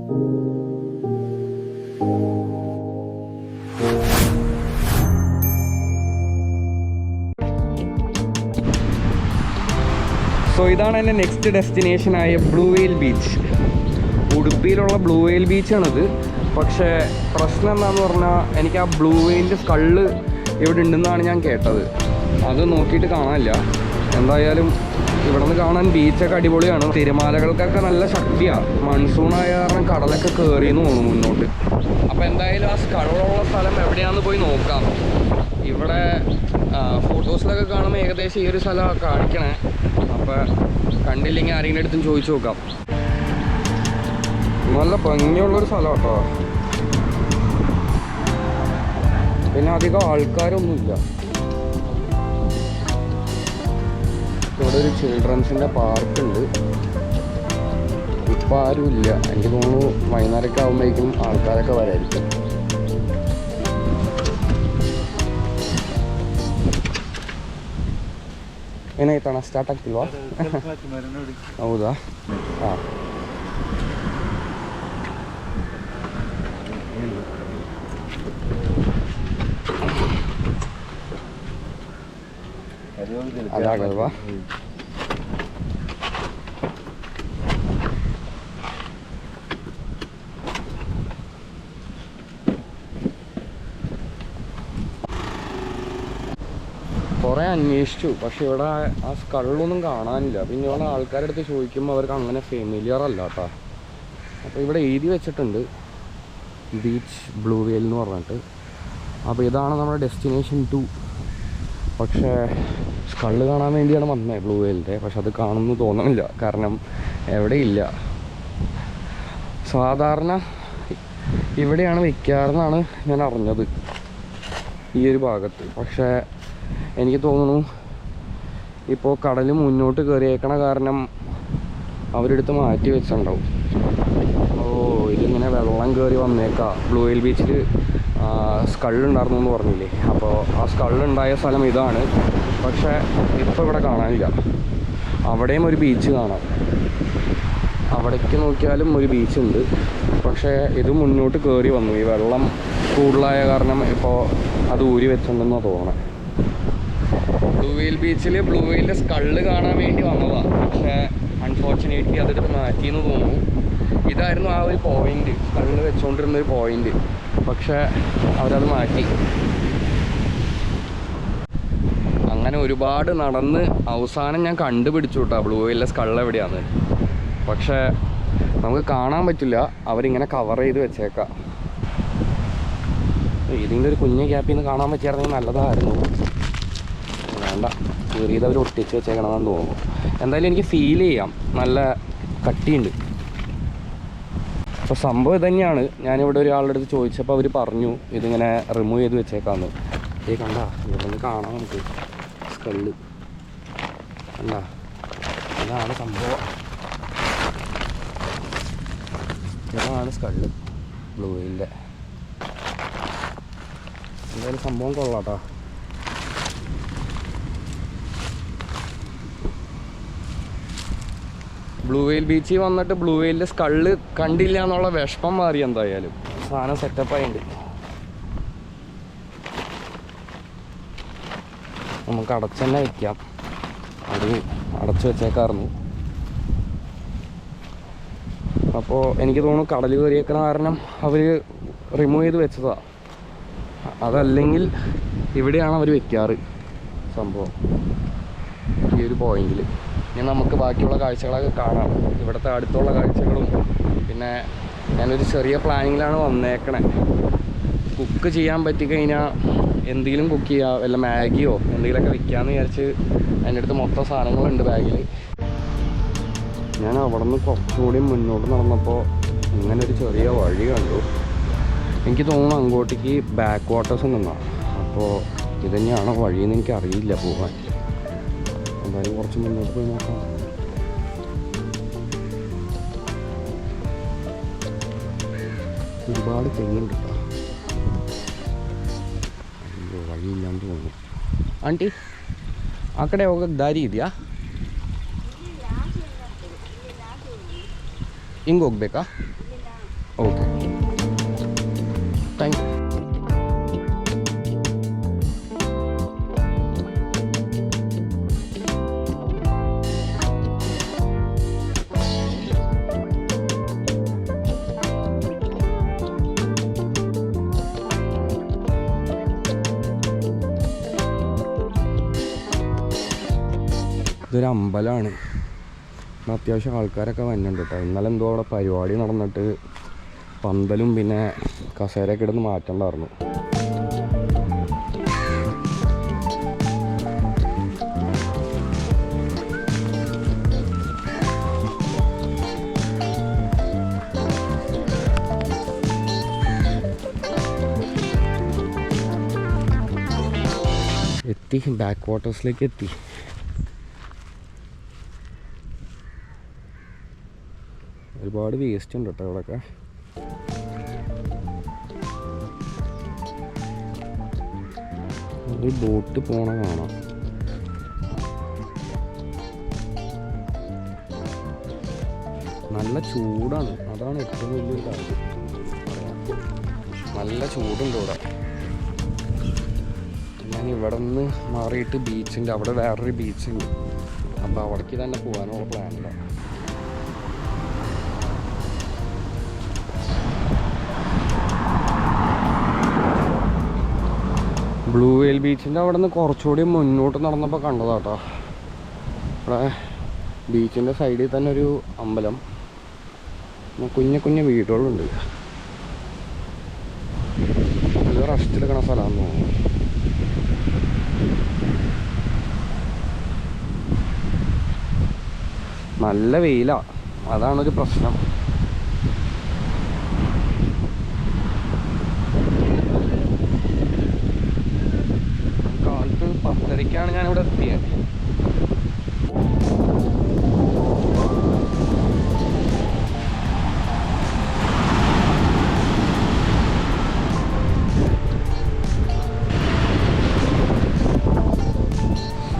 So ഇതാണ് എൻ്റെ next ഡെസ്റ്റിനേഷനായ ബ്ലൂ വെയിൽ ബീച്ച്. ഉടുപ്പിയിലുള്ള ബ്ലൂ വെയിൽ ബീച്ചാണിത്. പക്ഷേ പ്രശ്നം എന്താണെന്ന് പറഞ്ഞാൽ എനിക്ക് ആ ബ്ലൂ വെയിലിൻ്റെ സ്കള്ള് ഇവിടെ ഉണ്ടെന്നാണ് ഞാൻ കേട്ടത്. അത് നോക്കിയിട്ട് കാണാനില്ല. എന്തായാലും ഇവിടെ നിന്ന് കാണാൻ ബീച്ചൊക്കെ അടിപൊളിയാണ്. തിരമാലകൾക്കൊക്കെ നല്ല ശക്തിയാണ്. മൺസൂണായ കാരണം കടലൊക്കെ കയറിയെന്ന് തോന്നുന്നു മുന്നോട്ട്. അപ്പോൾ എന്തായാലും ആ സ്കള്ളുള്ള സ്ഥലം എവിടെയാണെന്ന് പോയി നോക്കാം. ഇവിടെ ഫോട്ടോസിലൊക്കെ കാണുമ്പോൾ ഏകദേശം ഈ ഒരു സ്ഥലമാണ് കാണിക്കണേ. അപ്പോൾ കണ്ടില്ലെങ്കിൽ ആരെങ്കിലും അടുത്തും ചോദിച്ചു നോക്കാം. നല്ല ഭംഗിയുള്ളൊരു സ്ഥലം കേട്ടോ. പിന്നെ അധികം ആൾക്കാരൊന്നുമില്ല. ഇവിടെ ഒരു ചിൽഡ്രൻസിൻ്റെ പാർക്കുണ്ട്. ഇപ്പം ആരും ഇല്ല. എനിക്ക് തോന്നുന്നു വൈകുന്നേരമൊക്കെ ആകുമ്പോഴേക്കും ആൾക്കാരൊക്കെ വരായിരിക്കും. ಏನಾಯ್ತಣ್ಣ ಸ್ಟಾರ್ಟ್ ಆಗ್ತಿಲ್ವಾ? ಹೌದಾ? ಹಾಂ. ಅದಾಗಲ್ವಾ? കുറേ അന്വേഷിച്ചു. പക്ഷെ ഇവിടെ ആ സ്കള്ളൊന്നും കാണാനില്ല. പിന്നെ ഇവിടെ ആൾക്കാരുടെ അടുത്ത് ചോദിക്കുമ്പോൾ അവർക്ക് അങ്ങനെ ഫെമിലിയർ അല്ല കേട്ടോ. അപ്പോൾ ഇവിടെ എഴുതി വെച്ചിട്ടുണ്ട് ബീച്ച് ബ്ലൂ വെയിൽ എന്ന് പറഞ്ഞിട്ട്. അപ്പോൾ ഇതാണ് നമ്മുടെ ഡെസ്റ്റിനേഷൻ 2. പക്ഷേ സ്കള്ള് കാണാൻ വേണ്ടിയാണ് വന്നത് ബ്ലൂ വെയിലിൻ്റെ. പക്ഷെ അത് കാണുമെന്ന് തോന്നുന്നില്ല. കാരണം എവിടെയില്ല. സാധാരണ ഇവിടെയാണ് വെക്കാറെന്നാണ് ഞാൻ അറിഞ്ഞത്, ഈ ഒരു ഭാഗത്ത്. പക്ഷേ എനിക്ക് തോന്നുന്നു ഇപ്പോൾ കടൽ മുന്നോട്ട് കയറിയേക്കണ കാരണം അവരെടുത്ത് മാറ്റി വെച്ചിട്ടുണ്ടാവും. ഓ, ഇതിങ്ങനെ വെള്ളം കയറി വന്നേക്കാം. ബ്ലൂ വെയിൽ ബീച്ചിൽ സ്കള്ളുണ്ടായിരുന്നു എന്ന് പറഞ്ഞില്ലേ? അപ്പോൾ ആ സ്കള്ളുണ്ടായ സ്ഥലം ഇതാണ്. പക്ഷേ ഇപ്പോൾ ഇവിടെ കാണാനില്ല. അവിടെയും ഒരു ബീച്ച് കാണാം. അവിടേക്ക് നോക്കിയാലും ഒരു ബീച്ചുണ്ട്. പക്ഷേ ഇത് മുന്നോട്ട് കയറി വന്നു. ഈ വെള്ളം കൂടുതലായ കാരണം ഇപ്പോൾ അത് ഊരി വെച്ചിട്ടുണ്ടെന്നാണ് തോന്നണേ. ബ്ലൂ വെയിൽ ബീച്ചിൽ ബ്ലൂ വെയിലിൻ്റെ സ്കള്ള് കാണാൻ വേണ്ടി വന്നതാണ്. പക്ഷേ അൺഫോർച്ചുനേറ്റ്ലി അതെടുത്ത് മാറ്റിയെന്ന് തോന്നുന്നു. ഇതായിരുന്നു ആ ഒരു പോയിൻ്റ്, സ്കള്ള് വെച്ചുകൊണ്ടിരുന്നൊരു പോയിൻ്റ്. പക്ഷേ അവരത് മാറ്റി. അങ്ങനെ ഒരുപാട് നടന്ന് അവസാനം ഞാൻ കണ്ടുപിടിച്ചു കേട്ടോ ബ്ലൂ വെയിലിൻ്റെ സ്കള്ള് എവിടെയാണ്. പക്ഷേ നമുക്ക് കാണാൻ പറ്റില്ല. അവരിങ്ങനെ കവർ ചെയ്ത് വെച്ചേക്കാം. ഇതിൻ്റെ ഒരു കുഞ്ഞ് ഗ്യാപ്പിൽ നിന്ന് കാണാൻ പറ്റിയായിരുന്നെങ്കിൽ നല്ലതായിരുന്നു. വേണ്ട, കീറിയത് അവർ ഒട്ടിച്ച് വെച്ചേക്കണമെന്ന് തോന്നുന്നു. എന്തായാലും എനിക്ക് ഫീൽ ചെയ്യാം നല്ല കട്ടിയുണ്ട്. അപ്പോൾ സംഭവം ഇതന്നെയാണ്. ഞാനിവിടെ ഒരാളുടെ അടുത്ത് ചോദിച്ചപ്പോൾ അവർ പറഞ്ഞു ഇതിങ്ങനെ റിമൂവ് ചെയ്ത് വെച്ചേക്കാമെന്ന്. കണ്ട ഇവിടെ നിന്ന് കാണാം നമുക്ക് സ്കള്ള്. കണ്ടാ, ഇതാണ് സംഭവം. ഇതാണ് സ്കള്ള് ബ്ലൂ വെയിലിൻ്റെ. എന്തായാലും സംഭവം കൊള്ളാട്ടോ. ബ്ലൂ വെയിൽ ബീച്ചിൽ വന്നിട്ട് ബ്ലൂ വെയിലിൻ്റെ സ്കള്ള് കണ്ടില്ല എന്നുള്ള വിഷമം മാറി. എന്തായാലും സാധനം സെറ്റപ്പായിട്ടുണ്ട്. നമുക്ക് അടച്ചു തന്നെ വയ്ക്കാം. അത് അടച്ചു വെച്ചേക്കായിരുന്നു. അപ്പോൾ എനിക്ക് തോന്നുന്നു കടൽ കയറിയേക്കണ കാരണം അവർ റിമൂവ് ചെയ്ത് വെച്ചതാണ്. അതല്ലെങ്കിൽ ഇവിടെയാണ് അവർ വെക്കാറ് സംഭവം, ഈ ഒരു പോയിന്റിൽ. ഇനി നമുക്ക് ബാക്കിയുള്ള കാഴ്ചകളൊക്കെ കാണാം. ഇവിടുത്തെ അടുത്തുള്ള കാഴ്ചകളും. പിന്നെ ഞാനൊരു ചെറിയ പ്ലാനിങ്ങിലാണ് വന്നേക്കണേ. കുക്ക് ചെയ്യാൻ പറ്റിക്കഴിഞ്ഞാൽ എന്തെങ്കിലും കുക്ക് ചെയ്യുക, വല്ല മാഗിയോ എന്തെങ്കിലുമൊക്കെ വെക്കാമെന്ന് വിചാരിച്ച് എൻ്റെ അടുത്ത് മൊത്തം സാധനങ്ങളുണ്ട് ബാഗിൽ. ഞാൻ അവിടെ നിന്ന് കുറച്ചുകൂടി മുന്നോട്ട് നടന്നപ്പോൾ ഇങ്ങനെ ഒരു ചെറിയ വഴി കണ്ടു. എനിക്ക് തോന്നുന്നു അങ്ങോട്ടേക്ക് ബാക്ക് വാട്ടേഴ്സ് നിന്നാണ്. അപ്പോൾ ഇതന്നെയാണ് വഴിയെന്ന് എനിക്കറിയില്ല പോകാൻ. എന്തായാലും കുറച്ച് മുന്നോട്ട് പോയി നോക്കാം. ഒരുപാട് തെങ്ങുണ്ട് കേട്ടോ. ಅಯ್ಯೋ ವಳಿಯಿಲ್ಲ ಅಂತ തോന്നുന്നു. ಆಂಟಿ ಆ ಕಡೆ ಹೋಗೋಕ್ಕೆ ದಾರಿ ಇದೆಯಾ? ಹಿಂಗೆ ಹೋಗ್ಬೇಕಾ? Okay, thank you. ഇതൊരു അമ്പലമാണ്. അത്യാവശ്യം ആൾക്കാരൊക്കെ വരുന്നുണ്ട് കേട്ടോ. ഇന്നലെ എന്തോ അവിടെ പരിപാടി നടന്നിട്ട് പന്തലും പിന്നെ കസേരയൊക്കെ ഇടുന്ന് മാറ്റണ്ടായിരുന്നു. എത്തി, ബാക്ക് വാട്ടേഴ്സിലേക്ക് എത്തി. ഒരുപാട് വേസ്റ്റ് ഉണ്ട് കേട്ടോ ഇവിടെയൊക്കെ. ഒരു ബോട്ട് പോണ കാണാം. നല്ല ചൂടാണ്, അതാണ് ഏറ്റവും വലിയൊരു കാര്യം. നല്ല ചൂടുണ്ട് ഇവിടെ. ഞാൻ ഇവിടെ നിന്ന് മാറിയിട്ട് ബീച്ചുണ്ട്, അവിടെ വേറൊരു ബീച്ചുണ്ട്. അപ്പോൾ അവിടേക്ക് തന്നെ പോകാനുള്ള പ്ലാനില്ല. ബ്ലൂ വെയിൽ ബീച്ചിൻ്റെ അവിടെ നിന്ന് കുറച്ചുകൂടി മുന്നോട്ട് നടന്നപ്പോൾ കണ്ടതാട്ടോ. ഇവിടെ ബീച്ചിൻ്റെ സൈഡിൽ തന്നെ ഒരു അമ്പലം, കുഞ്ഞു കുഞ്ഞു വീടുകളുണ്ട്. ഇത് റെസ്റ്റ് എടുക്കണ സ്ഥലമാണെന്ന് തോന്നുന്നു. നല്ല വെയിലാണ്, അതാണൊരു പ്രശ്നം. കാലത്ത് 10:30-ക്കാണ് ഞാനിവിടെ എത്തിയത്.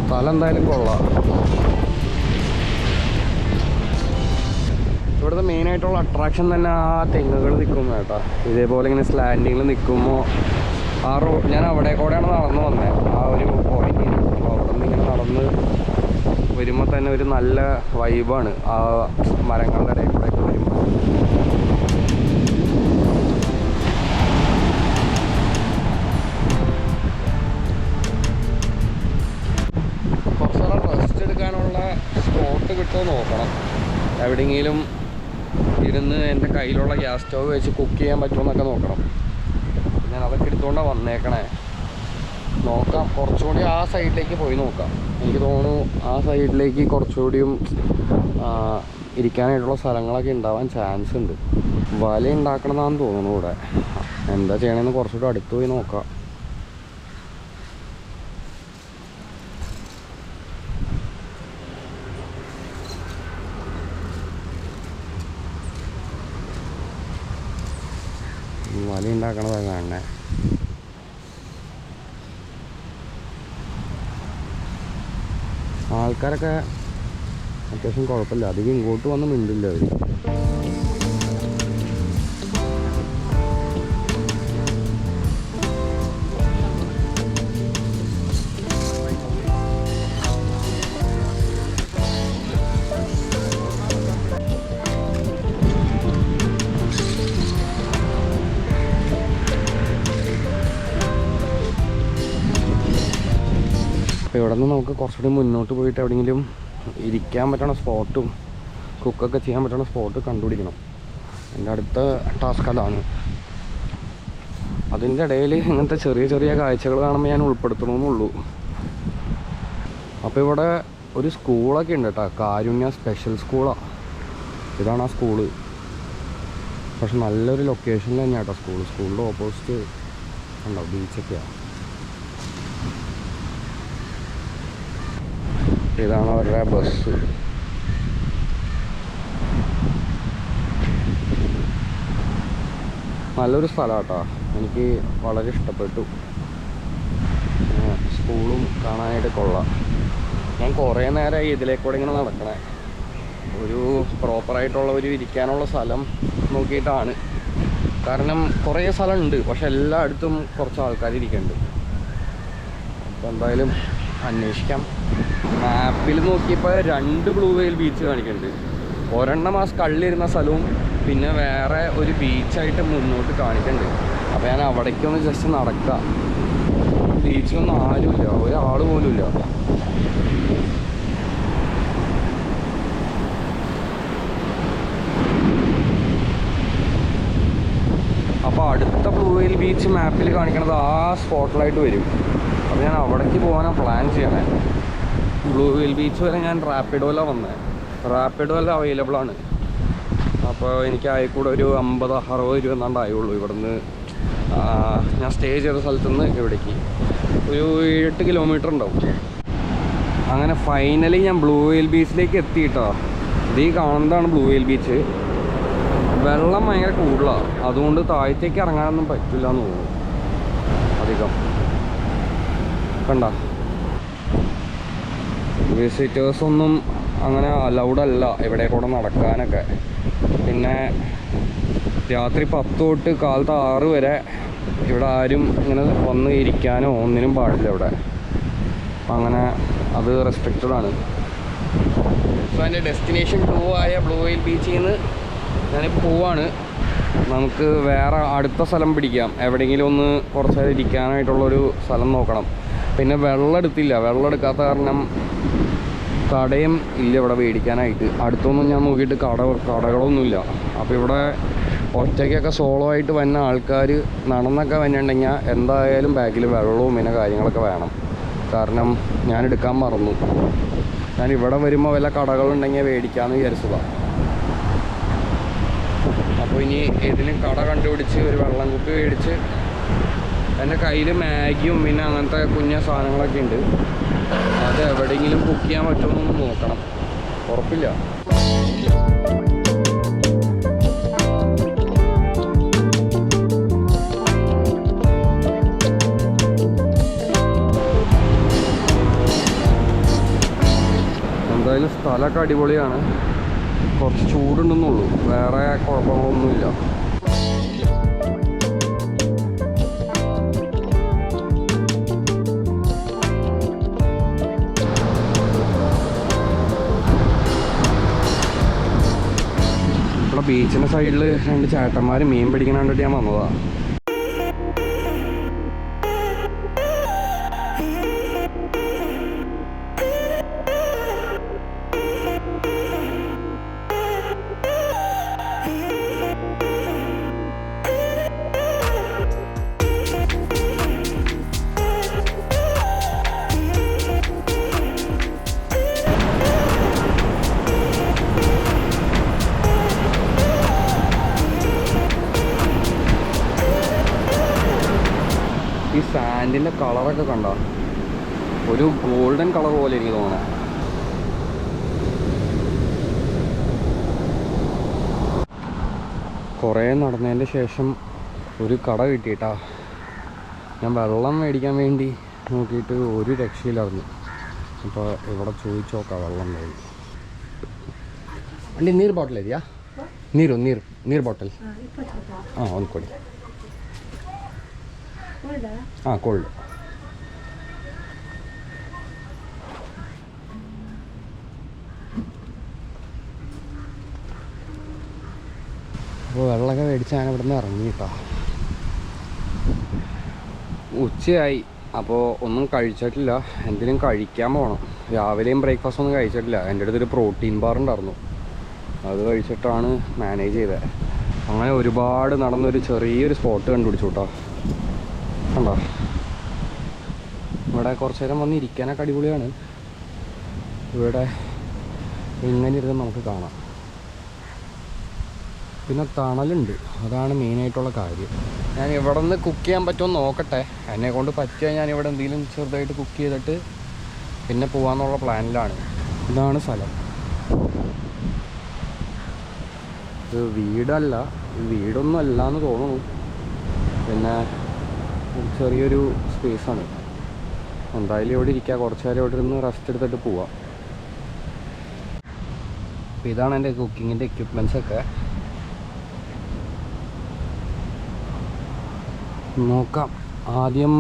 സ്ഥലം എന്തായാലും കൊള്ളാം. ഇവിടുത്തെ മെയിനായിട്ടുള്ള അട്രാക്ഷൻ തന്നെ ആ തെങ്ങുകൾ നിൽക്കുന്ന കേട്ടോ. ഇതേപോലെ ഇങ്ങനെ സ്ലാൻഡിങ്ങിൽ നിൽക്കുമ്പോൾ ഞാൻ അവിടെ കൂടെയാണ് നടന്നു വന്നത്, ആ ഒരു പോയിന്റ്. അപ്പോൾ അവിടെ നിന്ന് ഇങ്ങനെ നടന്ന് വരുമ്പോൾ തന്നെ ഒരു നല്ല വൈബാണ് ആ മരങ്ങളുടെ ഇടയിൽ കൂടെയൊക്കെ വരുമ്പോൾ. കുറച്ചുകൂടെ റെസ്റ്റ് എടുക്കാനുള്ള സ്പോട്ട് കിട്ടുമോ നോക്കണം. എവിടെയെങ്കിലും ഇരുന്ന് എൻ്റെ കയ്യിലുള്ള ഗ്യാസ് സ്റ്റവ് വെച്ച് കുക്ക് ചെയ്യാൻ പറ്റുമെന്നൊക്കെ നോക്കണം. ഞാൻ അതൊക്കെ എടുത്തുകൊണ്ടാണ് വന്നേക്കണേ. നോക്കാം, കുറച്ചുകൂടി ആ സൈഡിലേക്ക് പോയി നോക്കാം. എനിക്ക് തോന്നുന്നു ആ സൈഡിലേക്ക് കുറച്ചുകൂടിയും ഇരിക്കാനായിട്ടുള്ള സ്ഥലങ്ങളൊക്കെ ഉണ്ടാവാൻ ചാൻസ് ഉണ്ട്. വല ഉണ്ടാക്കണമെന്നാന്ന് തോന്നുന്നു ഇവിടെ. എന്താ ചെയ്യണമെന്ന് കുറച്ചുകൂടി അടുത്ത് പോയി നോക്കാം. വല ഉണ്ടാക്കണതാണ് കാണണേ. ആൾക്കാരൊക്കെ അത്യാവശ്യം കുഴപ്പമില്ല, അധികം ഇങ്ങോട്ട് വന്ന് മിണ്ടില്ല അവർ. അപ്പോൾ ഇവിടെ നിന്ന് നമുക്ക് കുറച്ചുകൂടി മുന്നോട്ട് പോയിട്ട് എവിടെയെങ്കിലും ഇരിക്കാൻ പറ്റണ സ്പോട്ടും കുക്കൊക്കെ ചെയ്യാൻ പറ്റണ സ്പോട്ട് കണ്ടുപിടിക്കണം. എൻ്റെ അടുത്ത ടാസ്ക് അതാണ്. അതിൻ്റെ ഇടയിൽ ഇങ്ങനത്തെ ചെറിയ ചെറിയ കാഴ്ചകൾ കാണുമ്പോൾ ഞാൻ ഉൾപ്പെടുത്തണമെന്നുള്ളൂ. അപ്പോൾ ഇവിടെ ഒരു സ്കൂളൊക്കെ ഉണ്ട് കേട്ടോ, കാരുണ്യ സ്പെഷ്യൽ സ്കൂളാണ്. ഇതാണ് ആ സ്കൂള്. പക്ഷെ നല്ലൊരു ലൊക്കേഷനിൽ തന്നെയാണ് കേട്ടോ സ്കൂൾ. സ്കൂളിൻ്റെ ഓപ്പോസിറ്റ് ഉണ്ടോ ബീച്ചൊക്കെയാണ്. ഇതാണ് അവരുടെ ബസ്. നല്ലൊരു സ്ഥലം കേട്ടോ, എനിക്ക് വളരെ ഇഷ്ടപ്പെട്ടു. സ്കൂളും കാണാനായിട്ട് കൊള്ളാം. ഞാൻ കുറേ നേരമായി ഇതിലേക്കൂടെ ഇങ്ങനെ നടക്കണേ. ഒരു പ്രോപ്പറായിട്ടുള്ള ഒരു ഇരിക്കാനുള്ള സ്ഥലം നോക്കിയിട്ടാണ്. കാരണം കുറേ സ്ഥലമുണ്ട്, പക്ഷെ എല്ലായിടത്തും കുറച്ച് ആൾക്കാർ ഇരിക്കുന്നുണ്ട്. അപ്പോൾ എന്തായാലും അന്വേഷിക്കാം. മാപ്പിൽ നോക്കിയപ്പോൾ 2 ബ്ലൂ വെയിൽ ബീച്ച് കാണിക്കുന്നുണ്ട്. ഒരെണ്ണം ആ കള്ളിരുന്ന സ്ഥലവും പിന്നെ വേറെ ഒരു ബീച്ചായിട്ട് മുന്നോട്ട് കാണിക്കുന്നുണ്ട്. അപ്പോൾ ഞാൻ അവിടേക്കൊന്ന് ജസ്റ്റ് നടക്കാം. ബീച്ചിലൊന്നും ആരുമില്ല, ഒരാൾ പോലും ഇല്ല. അപ്പോൾ അടുത്ത ബ്ലൂ വെയിൽ ബീച്ച് മാപ്പിൽ കാണിക്കണത് ആ സ്പോട്ടിലായിട്ട് വരും. അപ്പോൾ ഞാൻ അവിടേക്ക് പോകാനാണ് പ്ലാൻ ചെയ്യണേ. ബ്ലൂ വെയിൽ ബീച്ച് വരെ ഞാൻ റാപ്പിഡോയിലാണ് വന്നത്. റാപ്പിഡോയിൽ അവൈലബിൾ ആണ്. അപ്പോൾ എനിക്ക് ആയിക്കൂടെ ഒരു 50-60 രൂപ എന്നാണ്ട് ആയുള്ളൂ ഇവിടുന്ന്. ഞാൻ സ്റ്റേ ചെയ്ത സ്ഥലത്തു നിന്ന് ഇവിടേക്ക് ഒരു 8 കിലോമീറ്റർ ഉണ്ടാവും. അങ്ങനെ ഫൈനലി ഞാൻ ബ്ലൂ വെയിൽ ബീച്ചിലേക്ക് എത്തിയിട്ടോ. ഇത് ഈ കാണുന്നതാണ് ബ്ലൂ വെയിൽ ബീച്ച്. വെള്ളം ഭയങ്കര കൂടുതലാണ്, അതുകൊണ്ട് താഴത്തേക്ക് ഇറങ്ങാനൊന്നും പറ്റില്ല എന്ന് തോന്നുന്നു അധികം. കണ്ട, വിസിറ്റേഴ്സൊന്നും അങ്ങനെ അലൗഡ് അല്ല ഇവിടെ കൂടെ നടക്കാനൊക്കെ. പിന്നെ രാത്രി 10 തൊട്ട് കാലത്ത് 6 വരെ ഇവിടെ ആരും ഇങ്ങനെ വന്ന് ഇരിക്കാനോ ഒന്നിനും പാടില്ല ഇവിടെ. അങ്ങനെ അത് റെസ്ട്രിക്റ്റഡ് ആണ്. അപ്പോൾ എൻ്റെ ഡെസ്റ്റിനേഷൻ 2 ആയ ബ്ലൂ വെയിൽ ബീച്ചിൽ നിന്ന് ഞാനിപ്പോൾ പോവാണ്. നമുക്ക് വേറെ അടുത്ത സ്ഥലം പിടിക്കാം. എവിടെയെങ്കിലും ഒന്ന് കുറച്ച് നേരം ഇരിക്കാനായിട്ടുള്ളൊരു സ്ഥലം നോക്കണം. പിന്നെ വെള്ളം എടുത്തില്ല. വെള്ളം എടുക്കാത്ത കാരണം കടയും ഇല്ല ഇവിടെ മേടിക്കാനായിട്ട്. അടുത്തൊന്നും ഞാൻ നോക്കിയിട്ട് കടകളൊന്നുമില്ല. അപ്പോൾ ഇവിടെ ഒറ്റയ്ക്കൊക്കെ സോളോ ആയിട്ട് വന്ന ആൾക്കാർ നടന്നൊക്കെ വന്നിട്ടുണ്ടെങ്കിൽ എന്തായാലും ബാഗിൽ വെള്ളവും പിന്നെ കാര്യങ്ങളൊക്കെ വേണം. കാരണം ഞാൻ എടുക്കാൻ മറന്നു. ഞാൻ ഇവിടെ വരുമ്പോൾ വല്ല കടകളുണ്ടെങ്കിൽ മേടിക്കാമെന്ന് വിചാരിച്ചതാണ്. അപ്പോൾ ഇനി ഏതെങ്കിലും കട കണ്ടുപിടിച്ച് ഒരു വെള്ളം കുപ്പി മേടിച്ച്, എൻ്റെ കയ്യിൽ മാഗിയും പിന്നെ അങ്ങനത്തെ കുഞ്ഞ സാധനങ്ങളൊക്കെ ഉണ്ട്. അത് എവിടെയെങ്കിലും കുക്ക് ചെയ്യാൻ പറ്റുമെന്നൊന്ന് നോക്കണം. ഉറപ്പില്ല. എന്തായാലും സ്ഥലമൊക്കെ അടിപൊളിയാണ്. കുറച്ച് ചൂടുണ്ടെന്നുള്ളൂ, വേറെ കുഴപ്പങ്ങളൊന്നുമില്ല. ഇവിടെ ബീച്ചിൻ്റെ സൈഡിൽ 2 ചേട്ടന്മാർ മീൻ പിടിക്കാൻ വേണ്ടിയിട്ട് ഞാൻ വന്നതാണ്. ഈ സാൻഡിൻ്റെ കളറൊക്കെ കണ്ട ഒരു ഗോൾഡൻ കളർ പോലെ എനിക്ക് തോന്നണം. കുറേ നടന്നതിൻ്റെ ശേഷം ഒരു കട കിട്ടിയിട്ടാ. ഞാൻ വെള്ളം മേടിക്കാൻ വേണ്ടി നോക്കിയിട്ട് ഒരു രക്ഷയിലായിരുന്നു. അപ്പോൾ ഇവിടെ ചോദിച്ചു നോക്കാം വെള്ളം വേണ്ടി. ಅಂಡಿ ನೀರು ಬಾಟ್ಲ್ ಇದೆಯಾ? ನೀರು ಬಾಟಲ್ ಹಾಂ ಒಂದು ಕೊಡಿ. ಹಾಂ ಕೋಲ್ಡ್. അപ്പോൾ വെള്ളമൊക്കെ മേടിച്ച് ഞാൻ ഇവിടെ നിന്ന് ഇറങ്ങി കേട്ടോ. ഉച്ചയായി. അപ്പോൾ ഒന്നും കഴിച്ചിട്ടില്ല. എന്തെങ്കിലും കഴിക്കാൻ പോകണം. രാവിലെയും ബ്രേക്ക്ഫാസ്റ്റ് ഒന്നും കഴിച്ചിട്ടില്ല. എൻ്റെ അടുത്തൊരു പ്രോട്ടീൻ ബാർ ഉണ്ടായിരുന്നു, അത് കഴിച്ചിട്ടാണ് മാനേജ് ചെയ്തത്. അങ്ങനെ ഒരുപാട് നടന്നൊരു ചെറിയൊരു സ്പോട്ട് കണ്ടുപിടിച്ചു കേട്ടോ. കണ്ടോ, ഇവിടെ കുറച്ച് നേരം വന്ന് ഇരിക്കാനൊക്കെ അടിപൊളിയാണ്. ഇവിടെ ഇങ്ങനെ ഇരുന്ന് നമുക്ക് കാണാം. പിന്നെ തണലുണ്ട്, അതാണ് മെയിനായിട്ടുള്ള കാര്യം. ഞാൻ ഇവിടെ നിന്ന് കുക്ക് ചെയ്യാൻ പറ്റുമോ നോക്കട്ടെ. എന്നെ കൊണ്ട് പറ്റിയാൽ ഞാൻ ഇവിടെ എന്തെങ്കിലും ചെറുതായിട്ട് കുക്ക് ചെയ്തിട്ട് പിന്നെ പോകാമെന്നുള്ള പ്ലാനിലാണ്. ഇതാണ് സ്ഥലം. ഇത് വീടല്ല, വീടൊന്നും അല്ല എന്ന് തോന്നുന്നു. പിന്നെ ചെറിയൊരു സ്പേസാണ്. എന്തായാലും ഇവിടെ ഇരിക്കുക, കുറച്ച് നേരം ഇവിടെ ഇരുന്ന് റെസ്റ്റ് എടുത്തിട്ട് പോവാം. അപ്പോൾ ഇതാണ് എൻ്റെ കുക്കിങ്ങിൻ്റെ എക്യുപ്മെൻറ്റ്സൊക്കെ. നോക്കാം. ആദ്യം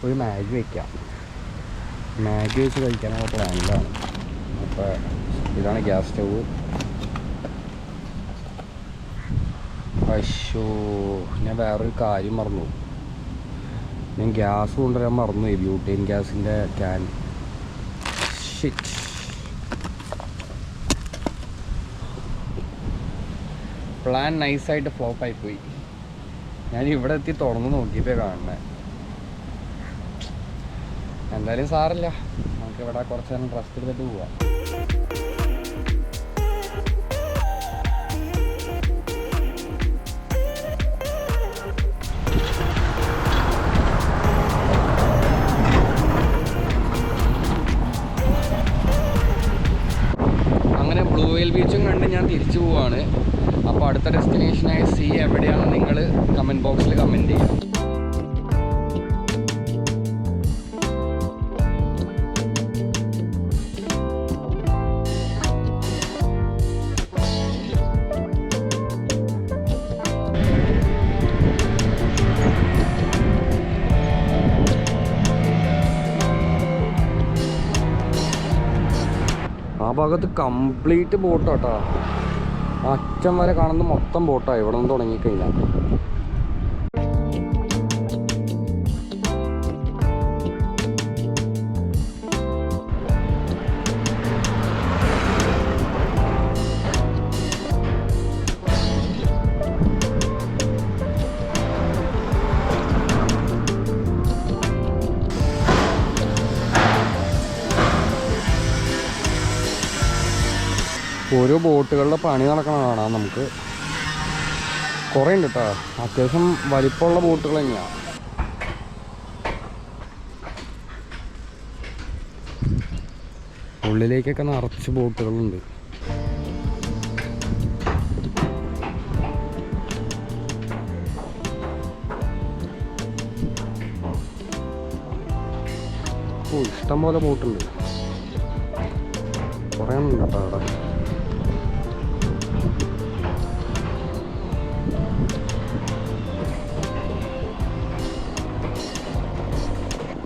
ഒരു മാഗി വയ്ക്കാം. മാഗി വെച്ച് കഴിക്കാനുള്ള പ്ലാനിലാണ്. അപ്പോൾ ഇതാണ് ഗ്യാസ് സ്റ്റവ്. അശ്ശോ, ഞാൻ വേറൊരു കാര്യം മറന്നു. ഞാൻ ഗ്യാസ് കൊണ്ടുവരാൻ മറന്നുപോയി. ബ്യൂട്ടേൻ ഗ്യാസിൻ്റെ ക്യാൻ. ഷിറ്റ്. പ്ലാൻ നൈസായിട്ട് ഫ്ലോപ്പായിപ്പോയി. ഞാൻ ഇവിടെ എത്തി തുറന്ന് നോക്കിയപ്പോൾ കാണണേ. എന്തായാലും സാറില്ല, നമുക്ക് ഇവിടെ കുറച്ച് നേരം റെസ്റ്റ് എടുത്തിട്ട് പോവാം. അങ്ങനെ ബ്ലൂ വെയിൽ ബീച്ചും കണ്ട് ഞാൻ തിരിച്ചു പോവാണ്. അപ്പോൾ അടുത്ത ഡെസ്റ്റിനേഷനായ സീ എവിടെയാണെന്ന് നിങ്ങൾ കമൻറ്റ് ബോക്സിൽ കമൻറ്റ് ചെയ്യാം. ആ ഭാഗത്ത് കംപ്ലീറ്റ് ബോട്ടാട്ടോ. അറ്റം വരെ കാണുന്നത് മൊത്തം ബോട്ടാണ് ഇവിടെ നിന്ന് തുടങ്ങിക്കഴിഞ്ഞാൽ. ഓരോ ബോട്ടുകളുടെ പണി നടക്കണ കാണാം നമുക്ക്. കുറേ ഉണ്ട് കേട്ടോ, അത്യാവശ്യം വലിപ്പമുള്ള ബോട്ടുകൾ തന്നെയാണ്. ഉള്ളിലേക്കൊക്കെ നിറച്ച് ബോട്ടുകളുണ്ട്. ഓ, ഇഷ്ടംപോലെ ബോട്ടുണ്ട്. കുറേ ഉണ്ട് കേട്ടോ അവിടെ.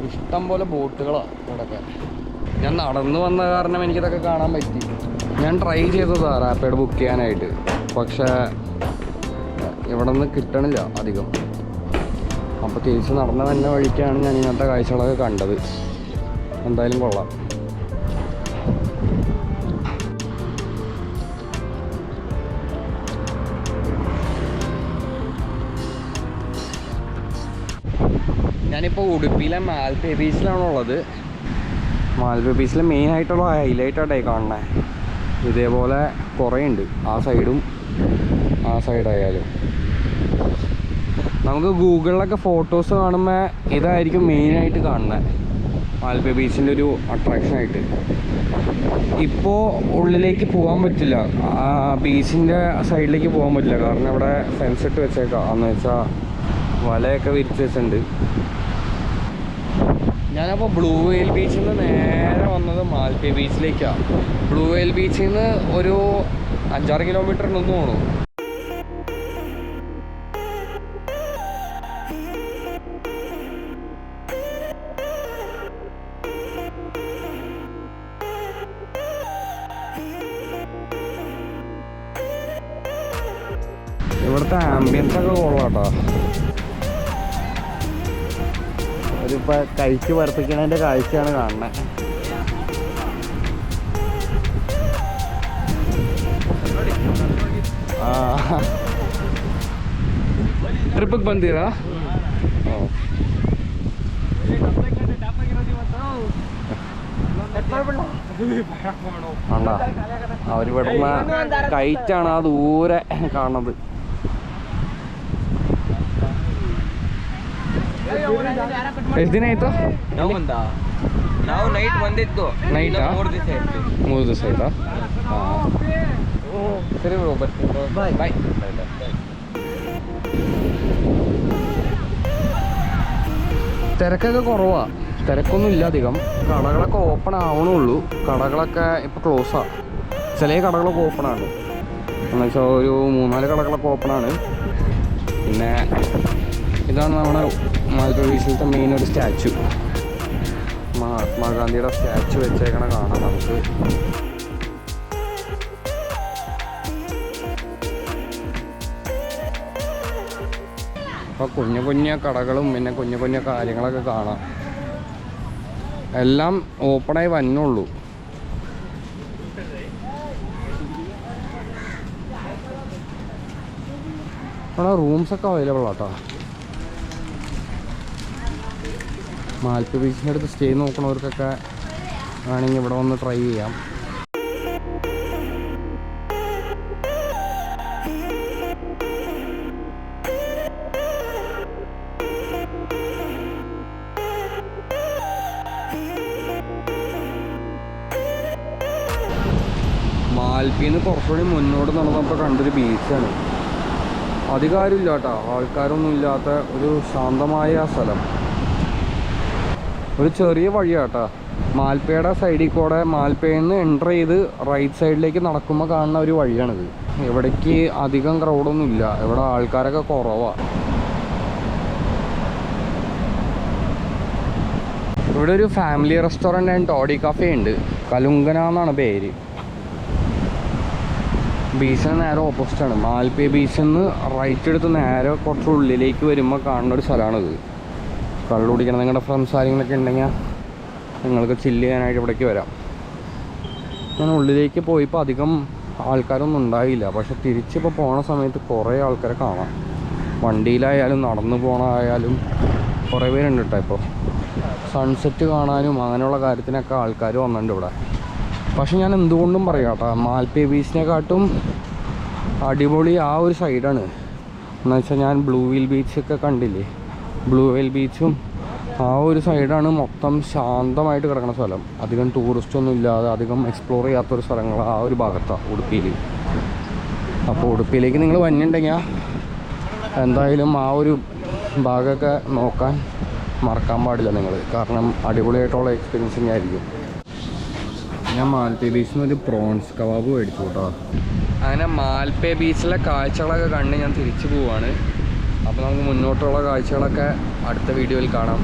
ഇഷ്ടംപോലെ ബോട്ടുകളാണ് ഇവിടെയൊക്കെ. ഞാൻ നടന്നു വന്ന കാരണം എനിക്കിതൊക്കെ കാണാൻ പറ്റി. ഞാൻ ട്രൈ ചെയ്തതാണ് റാപ്പിഡ് ബുക്ക് ചെയ്യാനായിട്ട്, പക്ഷേ ഇവിടെ നിന്ന് കിട്ടണില്ല അധികം. അപ്പോൾ തിരിച്ച് നടന്ന തന്നെ വഴിക്കാണ് ഞാൻ ഇങ്ങനത്തെ കാഴ്ചകളൊക്കെ കണ്ടത്. എന്തായാലും കൊള്ളാം. ഞാനിപ്പോൾ ഉടുപ്പിയിലെ മാൽപ്പേ ബീച്ചിലാണുള്ളത്. മാൽപ്പേ ബീച്ചിലെ മെയിനായിട്ടുള്ള ഹൈലൈറ്റായിട്ടായി കാണണേ. ഇതേപോലെ കുറേ ഉണ്ട്, ആ സൈഡും ആ സൈഡായാലും. നമുക്ക് ഗൂഗിളിലൊക്കെ ഫോട്ടോസ് കാണുമ്പോൾ ഇതായിരിക്കും മെയിനായിട്ട് കാണുന്നത്, മാൽപ്പേ ബീച്ചിൻ്റെ ഒരു അട്രാക്ഷനായിട്ട്. ഇപ്പോൾ ഉള്ളിലേക്ക് പോകാൻ പറ്റില്ല, ബീച്ചിൻ്റെ സൈഡിലേക്ക് പോകാൻ പറ്റില്ല. കാരണം ഇവിടെ ഫെൻസ് ഇട്ട് വെച്ചേക്കാം. എന്ന് വെച്ചാൽ വലയൊക്കെ വിരിച്ച് വെച്ചിട്ടുണ്ട്. ഞാനപ്പോൾ ബ്ലൂ വെയിൽ ബീച്ചിൽ നിന്ന് നേരെ വന്നത് മാൽപ്പേ ബീച്ചിലേക്കാണ്. ബ്ലൂ വെയിൽ ബീച്ചിൽ നിന്ന് ഒരു 5-6 കിലോമീറ്റർ ഉണ്ടെന്ന് തോന്നുന്നു. ഇവിടുത്തെ ആംബിയൻസ് ഒക്കെ കൊള്ളാട്ടോ. അതിപ്പോൾ കഴിച്ച് പറപ്പിക്കണതിൻ്റെ കാഴ്ചയാണ് കാണുന്നത്. ട്രിപ്പിಗೆ ಬಂದಿರಾ? അല്ല, അവരിവിടുന്ന് കയറ്റാണ് ആ ദൂരെ കാണുന്നത്. ಎಷ್ಟು ದಿನ ಆಯ್ತು ನಾವು ನೈಟ್ ಬಂದಿದ್ದು. ನೈಟಾ? 3 ದಿವಸ ಆಯ್ತಾ? ಹಾಂ, ಸರಿ ಬ್ರೋ, ಬರ್ತೀನಿ. ಬಾಯ್. തിരക്കൊക്കെ കുറവാണ്, തിരക്കൊന്നും ഇല്ല അധികം. കടകളൊക്കെ ഓപ്പൺ ആവണുള്ളൂ. കടകളൊക്കെ ഇപ്പോൾ ക്ലോസാണ്. ചില കടകളൊക്കെ ഓപ്പണാണ്. എന്നുവെച്ചാൽ ഒരു 3-4 കടകളൊക്കെ ഓപ്പണാണ്. പിന്നെ ഇതാണ് നമ്മുടെ മാൽപ്പേ ബീച്ചിലത്തെ മെയിൻ ഒരു സ്റ്റാച്ചു. മഹാത്മാഗാന്ധിയുടെ സ്റ്റാച്ചു വെച്ചേക്കണ കാണാം നമുക്ക്. അപ്പോൾ കുഞ്ഞു കുഞ്ഞു കടകളും പിന്നെ കുഞ്ഞു കുഞ്ഞു കാര്യങ്ങളൊക്കെ കാണാം. എല്ലാം ഓപ്പണായി വന്നുള്ളൂ. അവിടെ റൂംസൊക്കെ അവൈലബിൾ ആട്ടോ. മാൽപ്പേ ബീച്ചിൻ്റെ അടുത്ത് സ്റ്റേ നോക്കണവർക്കൊക്കെ വേണമെങ്കിൽ ഇവിടെ വന്ന് ട്രൈ ചെയ്യാം. മാൽപ്പേന്ന് കുറച്ചുകൂടി മുന്നോട്ട് നടന്നപ്പോൾ കണ്ടൊരു ബീച്ചാണ്. അധികാരമില്ല കേട്ടോ, ആൾക്കാരൊന്നും ഇല്ലാത്ത ഒരു ശാന്തമായ സ്ഥലം. ഒരു ചെറിയ വഴിയാട്ടോ. മാൽപ്പയുടെ സൈഡിൽ കൂടെ മാൽപ്പയിൽ നിന്ന് എൻ്റർ ചെയ്ത് റൈറ്റ് സൈഡിലേക്ക് നടക്കുമ്പോൾ കാണുന്ന ഒരു വഴിയാണിത്. ഇവിടേക്ക് അധികം ക്രൗഡൊന്നും ഇല്ല, ഇവിടെ ആൾക്കാരൊക്കെ കുറവാണ്. ഇവിടെ ഒരു family restaurant and toddy cafe ഉണ്ട്. കലുങ്കന എന്നാണ് പേര്. ബീച്ചിന് നേരെ ഓപ്പോസിറ്റാണ്. മാൽപ്പേ ബീച്ചിൽ നിന്ന് റൈറ്റ് എടുത്ത് നേരെ കുറച്ച് ഉള്ളിലേക്ക് വരുമ്പോൾ കാണുന്ന ഒരു സ്ഥലമാണിത്. കള്ളു കുടിക്കണം നിങ്ങളുടെ ഫ്രണ്ട്സ് ആരെങ്കിലൊക്കെ ഉണ്ടെങ്കിൽ നിങ്ങൾക്ക് ചില്ല് ചെയ്യാനായിട്ട് ഇവിടേക്ക് വരാം. ഞാൻ ഉള്ളിലേക്ക് പോയപ്പോൾ അധികം ആൾക്കാരൊന്നും ഉണ്ടായില്ല, പക്ഷെ തിരിച്ചിപ്പോൾ പോണ സമയത്ത് കുറേ ആൾക്കാരെ കാണാം. വണ്ടിയിലായാലും നടന്നു പോകണമായാലും കുറേ പേരുണ്ട് കേട്ടോ. ഇപ്പോൾ സൺസെറ്റ് കാണാനും അങ്ങനെയുള്ള കാര്യത്തിനൊക്കെ ആൾക്കാർ വന്നിട്ടുണ്ട് ഇവിടെ. പക്ഷെ ഞാൻ എന്തുകൊണ്ടും പറയാം കേട്ടോ, മാൽപ്പേ ബീച്ചിനെക്കാട്ടും അടിപൊളി ആ ഒരു സൈഡാണ്. എന്ന് വെച്ചാൽ ഞാൻ ബ്ലൂ വീൽ ബീച്ചൊക്കെ കണ്ടില്ലേ, ബ്ലൂ വീൽ ബീച്ചും ആ ഒരു സൈഡാണ് മൊത്തം ശാന്തമായിട്ട് കിടക്കുന്ന സ്ഥലം. അധികം ടൂറിസ്റ്റൊന്നും ഇല്ലാതെ അധികം എക്സ്പ്ലോർ ചെയ്യാത്തൊരു സ്ഥലങ്ങൾ ആ ഒരു ഭാഗത്താണ് ഉടുപ്പിയിൽ. അപ്പോൾ ഉടുപ്പിയിലേക്ക് നിങ്ങൾ വന്നിട്ടുണ്ടെങ്കിൽ എന്തായാലും ആ ഒരു ഭാഗമൊക്കെ നോക്കാൻ മറക്കാൻ പാടില്ല നിങ്ങൾ, കാരണം അടിപൊളിയായിട്ടുള്ള എക്സ്പീരിയൻസിങ് ആയിരിക്കും. ഞാൻ മാൽപ്പേ ബീച്ചിൽ നിന്ന് ഒരു പ്രോൺസ് കബാബ് മേടിച്ചു കേട്ടോ. അങ്ങനെ മാൽപ്പേ ബീച്ചിലെ കാഴ്ചകളൊക്കെ കണ്ട് ഞാൻ തിരിച്ചു പോവാണ്. അപ്പോൾ നമുക്ക് മുന്നോട്ടുള്ള കാഴ്ചകളൊക്കെ അടുത്ത വീഡിയോയിൽ കാണാം.